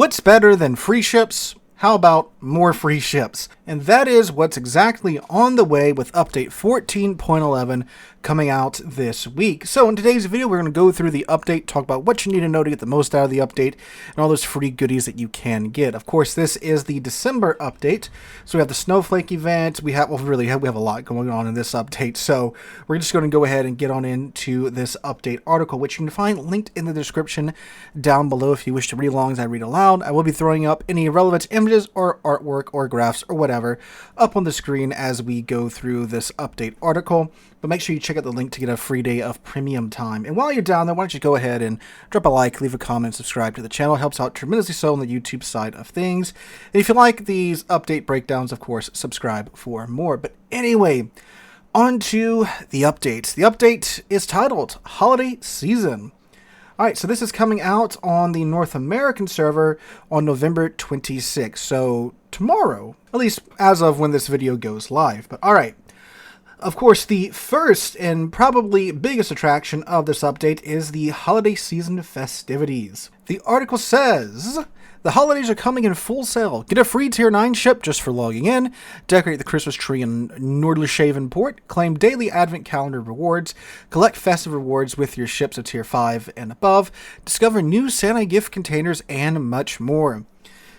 What's better than free ships? How about more free ships? And that is what's exactly on the way with update 14.11 coming out this week. So in today's video, we're going to go through the update, talk about what you need to know to get the most out of the update, and all those free goodies that you can get. Of course, this is the December update. So we have the Snowflake event. We have a lot going on in this update. So we're just going to go ahead and get on into this update article, which you can find linked in the description down below if you wish to read along as I read aloud. I will be throwing up any relevant images or artwork or graphs or whatever up on the screen as we go through this update article. But make sure you check out the link to get a free day of premium time. And while you're down there, why don't you go ahead and drop a like, leave a comment, subscribe to the channel. It helps out tremendously so on the YouTube side of things. And if you like these update breakdowns, of course, subscribe for more. But anyway, on to the update. The update is titled Holiday Season. Alright, so this is coming out on the North American server on November 26th. So tomorrow, at least as of when this video goes live. But alright. Of course, the first and probably biggest attraction of this update is the holiday season festivities. The article says, the holidays are coming in full sail. Get a free Tier 9 ship just for logging in. Decorate the Christmas tree in Roussillon Port. Claim daily advent calendar rewards. Collect festive rewards with your ships of Tier 5 and above. Discover new Santa gift containers and much more.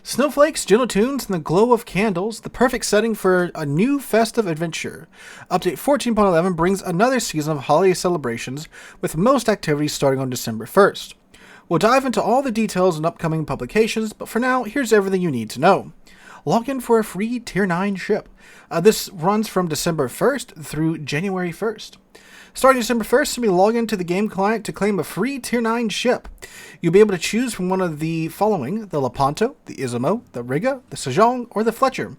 Snowflakes, gentle tunes, and the glow of candles, the perfect setting for a new festive adventure. Update 14.11 brings another season of holiday celebrations, with most activities starting on December 1st. We'll dive into all the details in upcoming publications, but for now, here's everything you need to know. Log in for a free Tier 9 ship. This runs from December 1st through January 1st. Starting December 1st, simply log into the game client to claim a free Tier 9 ship. You'll be able to choose from one of the following: the Lepanto, the Izumo, the Riga, the Sejong, or the Fletcher.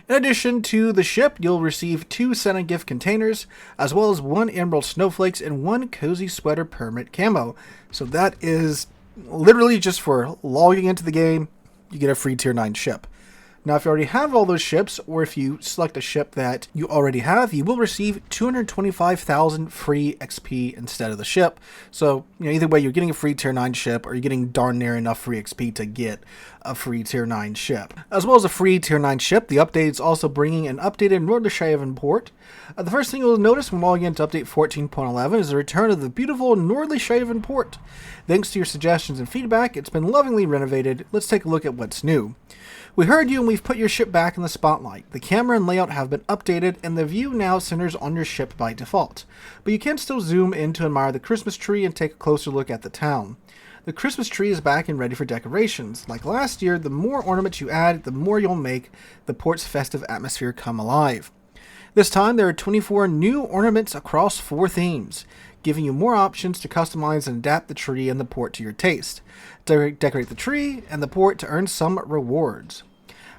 In addition to the ship, you'll receive 2 Santa gift containers, as well as 1 Emerald Snowflakes and 1 Cozy Sweater Permit Camo. So that is literally just for logging into the game, you get a free Tier 9 ship. Now, if you already have all those ships, or if you select a ship that you already have, you will receive 225,000 free XP instead of the ship. So, either way, you're getting a free Tier 9 ship, or you're getting darn near enough free XP to get a free Tier 9 ship. As well as a free Tier 9 ship, the update is also bringing an updated Roussillon port. The first thing you'll notice when logging into update 14.11 is the return of the beautiful Roussillon port. Thanks to your suggestions and feedback, it's been lovingly renovated. Let's take a look at what's new. We heard you and we've put your ship back in the spotlight. The camera and layout have been updated and the view now centers on your ship by default. But you can still zoom in to admire the Christmas tree and take a closer look at the town. The Christmas tree is back and ready for decorations. Like last year, the more ornaments you add, the more you'll make the port's festive atmosphere come alive. This time there are 24 new ornaments across 4 themes, giving you more options to customize and adapt the tree and the port to your taste. Decorate the tree and the port to earn some rewards.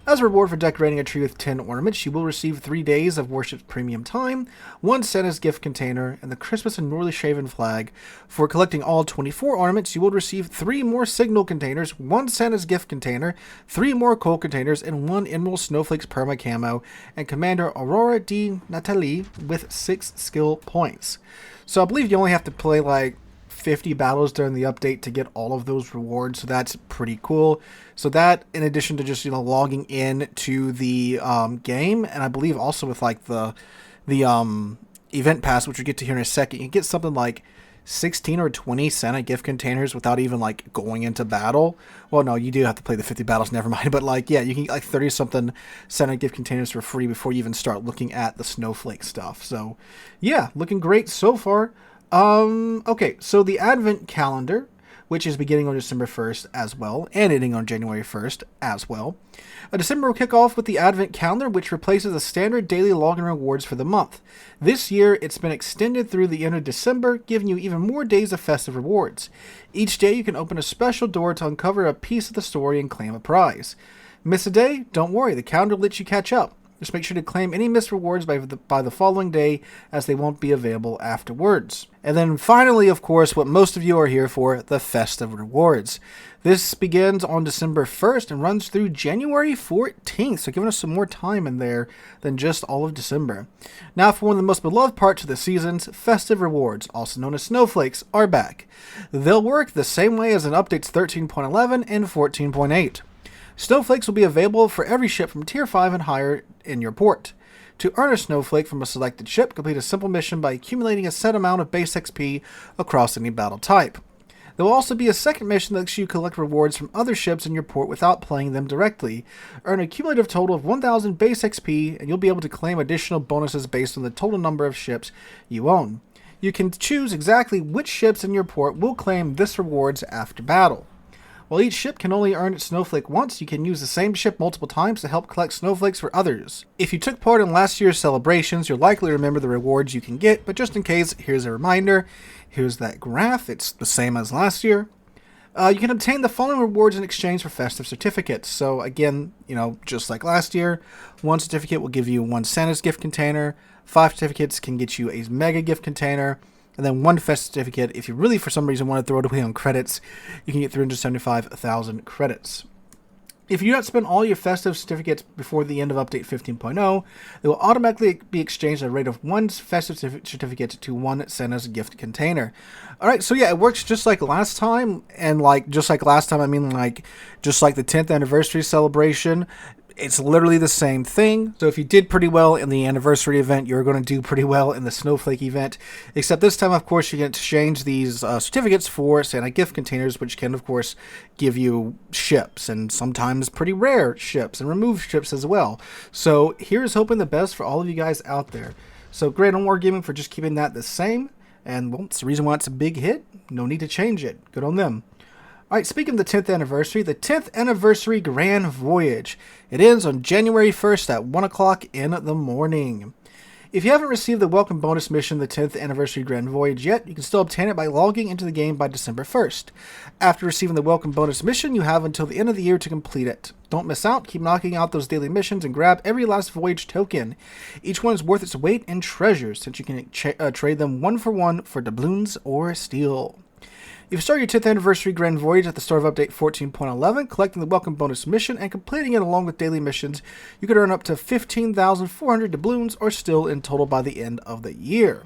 As a reward for decorating a tree with 10 ornaments, you will receive 3 days of Warships premium time, 1 Santa's gift container, and the Christmas and Roussillon flag. For collecting all 24 ornaments, you will receive 3 more signal containers, 1 Santa's gift container, 3 more coal containers, and 1 Emerald Snowflakes perma camo, and Commander Aurora de Nathalie with 6 skill points. So I believe you only have to play like 50 battles during the update to get all of those rewards, so that's pretty cool. So that, in addition to just logging in to the game, and I believe also with like the event pass, which we'll get to here in a second, you get something like 16 or 20 Santa gift containers without even like going into battle. Well, no, you do have to play the 50 battles, never mind. But like, yeah, you can get like 30 something Santa gift containers for free before you even start looking at the snowflake stuff. So yeah, looking great so far. Okay, so the Advent calendar, which is beginning on December 1st as well, and ending on January 1st as well. December will kick off with the Advent calendar, which replaces the standard daily login rewards for the month. This year, it's been extended through the end of December, giving you even more days of festive rewards. Each day, you can open a special door to uncover a piece of the story and claim a prize. Miss a day? Don't worry, the calendar lets you catch up. Just make sure to claim any missed rewards by the following day, as they won't be available afterwards. And then finally, of course, what most of you are here for, the Festive Rewards. This begins on December 1st and runs through January 14th, so giving us some more time in there than just all of December. Now, for one of the most beloved parts of the seasons, Festive Rewards, also known as snowflakes, are back. They'll work the same way as in updates 13.11 and 14.8. Snowflakes will be available for every ship from Tier 5 and higher in your port. To earn a snowflake from a selected ship, complete a simple mission by accumulating a set amount of base XP across any battle type. There will also be a second mission that lets you collect rewards from other ships in your port without playing them directly. Earn a cumulative total of 1,000 base XP, and you'll be able to claim additional bonuses based on the total number of ships you own. You can choose exactly which ships in your port will claim this rewards after battle. While each ship can only earn its snowflake once, you can use the same ship multiple times to help collect snowflakes for others. If you took part in last year's celebrations, you'll likely remember the rewards you can get, but just in case, here's a reminder. Here's that graph. It's the same as last year. You can obtain the following rewards in exchange for festive certificates. So again, just like last year, one certificate will give you one Santa's gift container, 5 certificates can get you a mega gift container, and then one festive certificate. If you really, for some reason, want to throw it away on credits, you can get 375,000 credits. If you do not spend all your festive certificates before the end of Update 15.0, they will automatically be exchanged at a rate of 1 festive certificate to 1 Santa's gift container. Alright, so yeah, it works just like last time, and just like last time, I mean just like the 10th anniversary celebration. It's literally the same thing. So if you did pretty well in the anniversary event, you're going to do pretty well in the snowflake event. Except this time, of course, you can exchange these certificates for Santa gift containers, which can, of course, give you ships, and sometimes pretty rare ships, and remove ships as well. So here's hoping the best for all of you guys out there. So great on Wargaming for just keeping that the same. And well, it's the reason why it's a big hit. No need to change it. Good on them. Alright, speaking of the 10th anniversary, the 10th anniversary Grand Voyage. It ends on January 1st at 1 o'clock in the morning. If you haven't received the welcome bonus mission, the 10th anniversary Grand Voyage yet, you can still obtain it by logging into the game by December 1st. After receiving the welcome bonus mission, you have until the end of the year to complete it. Don't miss out, keep knocking out those daily missions and grab every last Voyage token. Each one is worth its weight in treasures, since you can trade them one for doubloons or steel. If you start your 10th anniversary Grand Voyage at the start of Update 14.11, collecting the welcome bonus mission and completing it along with daily missions, you could earn up to 15,400 doubloons or still in total by the end of the year.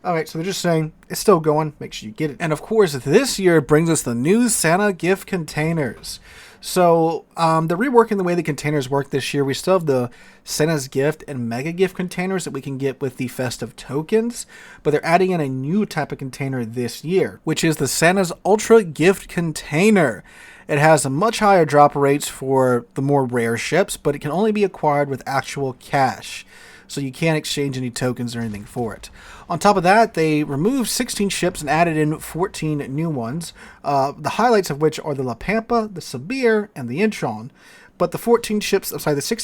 Alright, so they're just saying, it's still going, make sure you get it. And of course, this year brings us the new Santa gift containers. So, they're reworking the way the containers work this year. We still have the Santa's gift and mega gift containers that we can get with the festive tokens, but they're adding in a new type of container this year, which is the Santa's Ultra Gift Container. It has a much higher drop rates for the more rare ships, but it can only be acquired with actual cash. So you can't exchange any tokens or anything for it. On top of that, they removed 16 ships and added in 14 new ones, the highlights of which are the La Pampa, the Sabir, and the Incheon. But the 16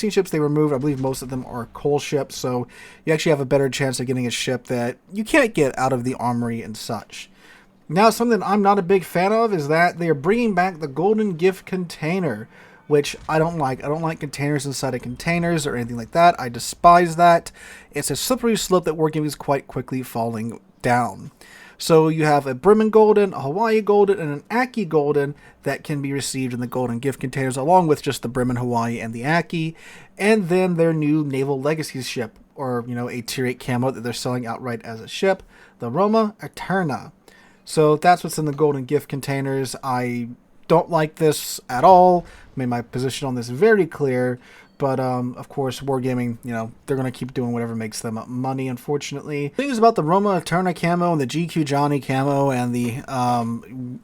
ships they removed, I believe most of them are coal ships, so you actually have a better chance of getting a ship that you can't get out of the armory and such. Now, something I'm not a big fan of is that they are bringing back the Golden Gift Container, which I don't like. I don't like containers inside of containers or anything like that. I despise that. It's a slippery slope that Wargaming is quite quickly falling down. So you have a Bremen Golden, a Hawaii Golden, and an Aki Golden that can be received in the Golden Gift Containers, along with just the Bremen, Hawaii, and the Aki, and then their new Naval Legacy ship, or a Tier 8 camo that they're selling outright as a ship, the Roma Eterna. So that's what's in the Golden Gift Containers. I don't like this at all. Made my position on this very clear, but of course Wargaming, they're going to keep doing whatever makes them money, unfortunately. Things about the Roma Eterna camo and the GQ Johnny camo and the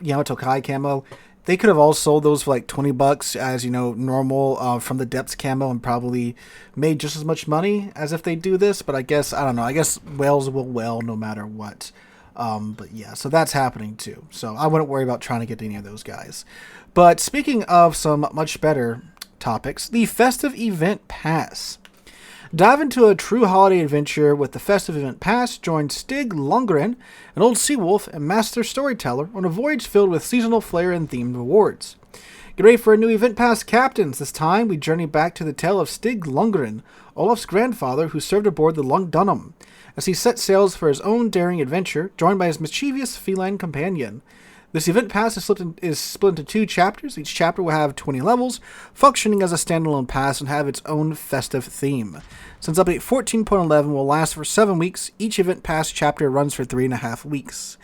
Yamato Kai camo, they could have all sold those for like $20 as normal from the Depths camo and probably made just as much money as if they do this, but I don't know, I guess whales will whale no matter what. But yeah, so that's happening too. So I wouldn't worry about trying to get any of those guys. But speaking of some much better topics, the Festive Event Pass. Dive into a true holiday adventure with the Festive Event Pass. Join Stig Lundgren, an old sea wolf and master storyteller, on a voyage filled with seasonal flair and themed rewards. Get Get ready for a new event pass, captains. This time we journey back to the tale of Stig Lundgren, Olaf's grandfather who served aboard the Lungdunum, as he set sails for his own daring adventure, joined by his mischievous feline companion. This event pass is split into 2 chapters. Each chapter will have 20 levels, functioning as a standalone pass and have its own festive theme. Since update 14.11 will last for 7 weeks, each event pass chapter runs for 3.5 weeks.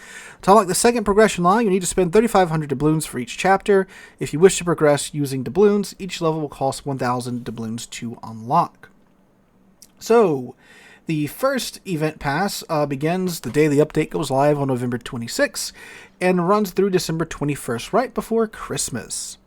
To unlock the second progression line, you need to spend 3,500 doubloons for each chapter. If you wish to progress using doubloons, each level will cost 1,000 doubloons to unlock. So, the first event pass begins the day the update goes live on November 26th and runs through December 21st, right before Christmas.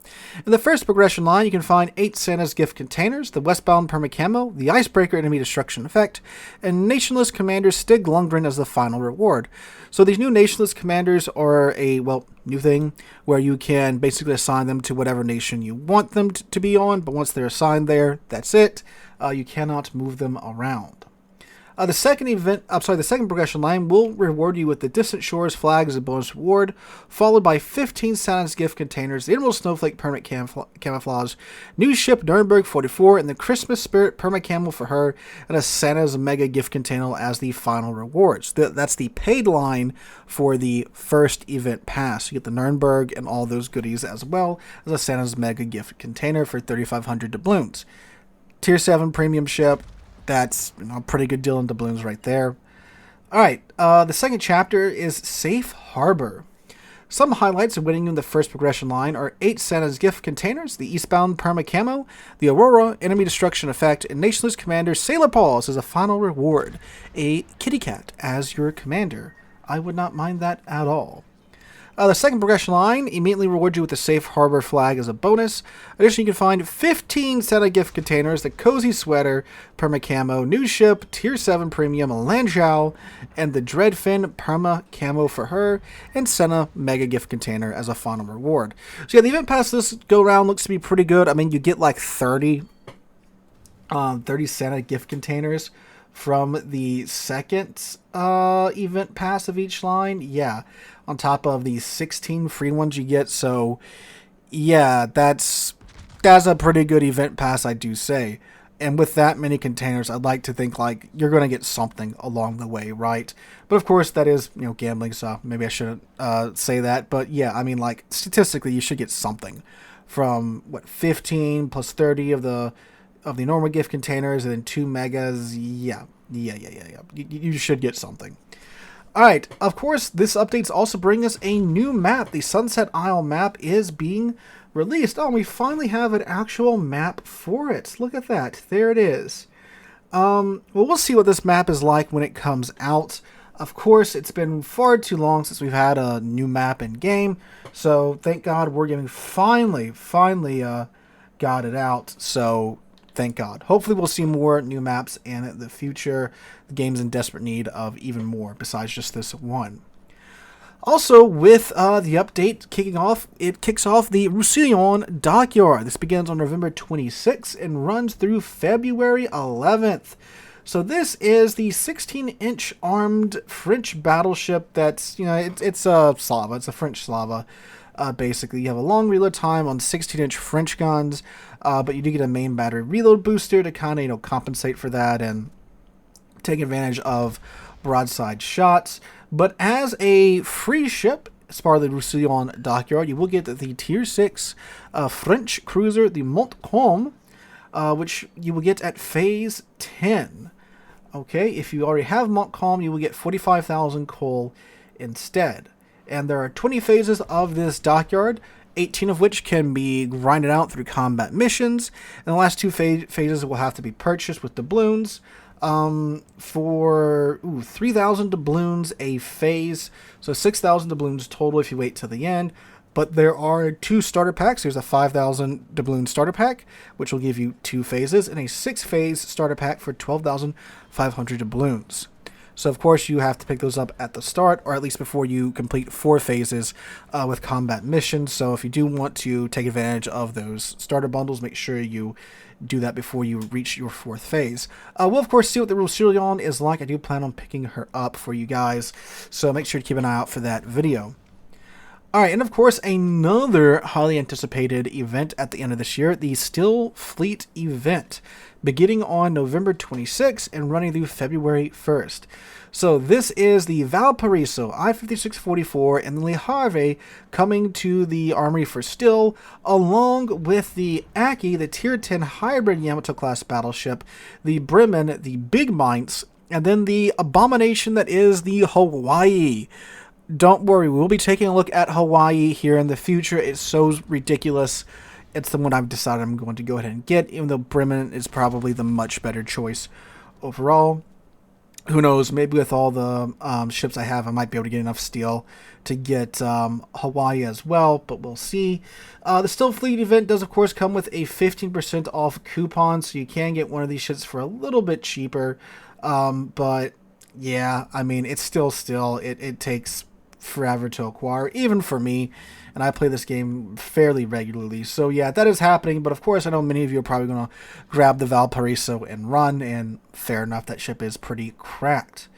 In the first progression line, you can find 8 Santa's gift containers, the Westbound Permacamo, the Icebreaker Enemy Destruction Effect, and Nationless Commander Stig Lundgren as the final reward. So these new Nationless Commanders are a, new thing where you can basically assign them to whatever nation you want them to be on, but once they're assigned there, that's it. You cannot move them around. The second progression line will reward you with the Distant Shores flag as a bonus reward, followed by 15 Santa's gift containers, the Emerald Snowflake permanent camouflage, new ship Nuremberg 44, and the Christmas Spirit perma camo for her, and a Santa's mega gift container as the final rewards. That's the paid line for the first event pass. You get the Nuremberg and all those goodies as well as a Santa's mega gift container for 3,500 doubloons. Tier 7 premium ship. That's a pretty good deal in doubloons right there. Alright, the second chapter is Safe Harbor. Some highlights of winning in the first progression line are 8 Santa's gift containers, the Eastbound Perma Camo, the Aurora Enemy Destruction Effect, and Nationless Commander Sailor Paws as a final reward. A kitty cat as your commander. I would not mind that at all. The second progression line immediately rewards you with the Safe Harbor flag as a bonus. Additionally, you can find 15 Santa gift containers, the Cozy Sweater, Perma Camo, New Ship, Tier 7 Premium, Lanzhou, and the Dreadfin Perma Camo for her, and Santa Mega gift container as a final reward. So yeah, the event pass this go round looks to be pretty good. I mean, you get like 30 Santa gift containers from the second event pass of each line. Yeah, on top of the 16 free ones you get. So yeah, that's a pretty good event pass, I do say. And with that many containers, I'd like to think like you're going to get something along the way, right? But of course that is, gambling, so maybe I shouldn't say that. But yeah, I mean, like statistically you should get something from 15 plus 30 of the normal gift containers, and then 2 megas. Yeah. You should get something. Alright, of course, this update's also bringing us a new map. The Sunset Isle map is being released. Oh, we finally have an actual map for it. Look at that. There it is. Well, we'll see what this map is like when it comes out. Of course, it's been far too long since we've had a new map in game. So, thank God we're getting finally got it out. So, thank God. Hopefully we'll see more new maps in the future. The game's in desperate need of even more besides just this one. Also, with the update kicking off, it kicks off the Roussillon Dockyard. This begins on November 26th and runs through February 11th. So this is the 16-inch armed French battleship that's, it's a Slava. It's a French Slava. Basically, you have a long reload time on 16-inch French guns, but you do get a main battery reload booster to kind of, compensate for that and take advantage of broadside shots. But as a free ship, as part of the Roussillon Dockyard, you will get the Tier 6 French cruiser, the Montcalm, which you will get at Phase 10. Okay, if you already have Montcalm, you will get 45,000 coal instead. And there are 20 phases of this dockyard, 18 of which can be grinded out through combat missions. And the last 2 phases will have to be purchased with doubloons for 3,000 doubloons a phase. So 6,000 doubloons total if you wait till the end. But there are 2 starter packs. There's a 5,000 doubloon starter pack, which will give you 2 phases, and a 6-phase starter pack for 12,500 doubloons. So, of course, you have to pick those up at the start, or at least before you complete 4 phases with combat missions. So, if you do want to take advantage of those starter bundles, make sure you do that before you reach your 4th phase. We'll, of course, see what the Roussillon is like. I do plan on picking her up for you guys, so make sure to keep an eye out for that video. All right, and of course, another highly anticipated event at the end of this year, the Still Fleet event, beginning on November 26th and running through February 1st. So this is the Valparaiso I-5644 and the Le Havre coming to the Armory for Still, along with the Aki, the Tier 10 hybrid Yamato-class battleship, the Bremen, the Big Minds, and then the abomination that is the Hawaii. Don't worry, we'll be taking a look at Hawaii here in the future. It's so ridiculous. It's the one I've decided I'm going to go ahead and get, even though Bremen is probably the much better choice overall. Who knows, maybe with all the ships I have, I might be able to get enough steel to get Hawaii as well, but we'll see. The Still Fleet event does, of course, come with a 15% off coupon, so you can get one of these ships for a little bit cheaper. But, yeah, I mean, it's still, it takes forever to acquire, even for me, and I play this game fairly regularly. So yeah, that is happening, but of course I know many of you are probably going to grab the Valparaiso and run, and fair enough, that ship is pretty cracked.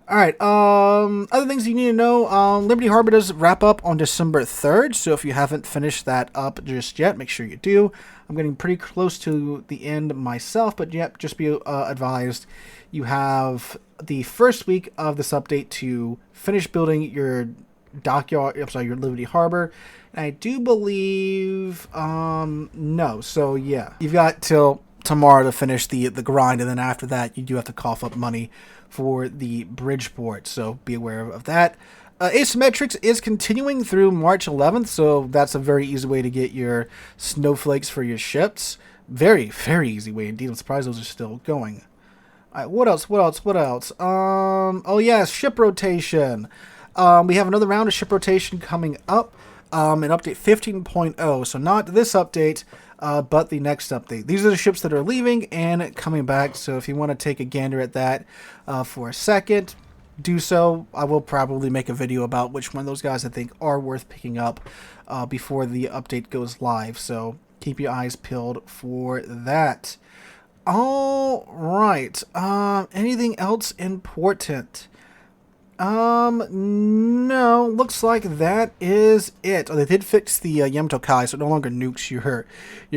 Alright, other things you need to know, Liberty Harbor does wrap up on December 3rd, so if you haven't finished that up just yet, make sure you do. I'm getting pretty close to the end myself, but yep, just be advised, you have the first week of this update to finish building your dockyard, your Liberty Harbor, and I do believe, no, so yeah, you've got till tomorrow to finish the grind, and then after that, you do have to cough up money for the Bridgeport, so be aware of that. Asymmetrics is continuing through March 11th, so that's a very easy way to get your snowflakes for your ships. Very, very easy way indeed. I'm surprised those are still going. Alright, what else? Oh yeah, ship rotation. We have another round of ship rotation coming up in update 15.0, so not this update, but the next update. These are the ships that are leaving and coming back, so if you want to take a gander at that for a second, do so. I will probably make a video about which one of those guys I think are worth picking up before the update goes live, so keep your eyes peeled for that. All right. Anything else important? No. Looks like that is it. Oh, they did fix the Yamato Kai, so it no longer nukes your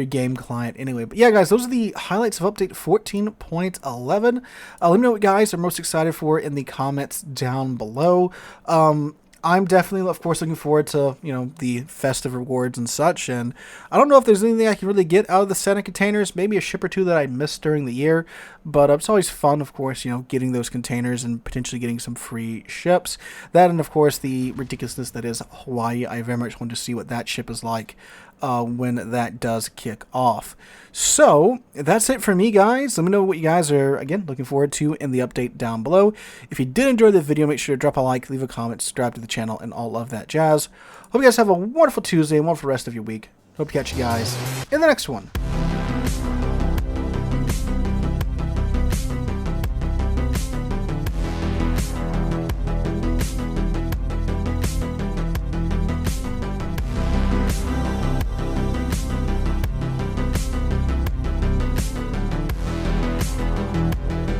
game client anyway. But yeah, guys, those are the highlights of update 14.11. Let me know what you guys are most excited for in the comments down below. I'm definitely, of course, looking forward to, the festive rewards and such, and I don't know if there's anything I can really get out of the set of containers, maybe a ship or two that I missed during the year, but it's always fun, of course, getting those containers and potentially getting some free ships. That, and of course, the ridiculousness that is Hawaii. I very much want to see what that ship is like when that does kick off. So that's it for me, guys. Let me know what you guys are, again, looking forward to in the update down below. If you did enjoy the video, make sure to drop a like, leave a comment, subscribe to the channel, and all of that jazz. Hope you guys have a wonderful Tuesday and wonderful rest of your week. Hope to catch you guys in the next one.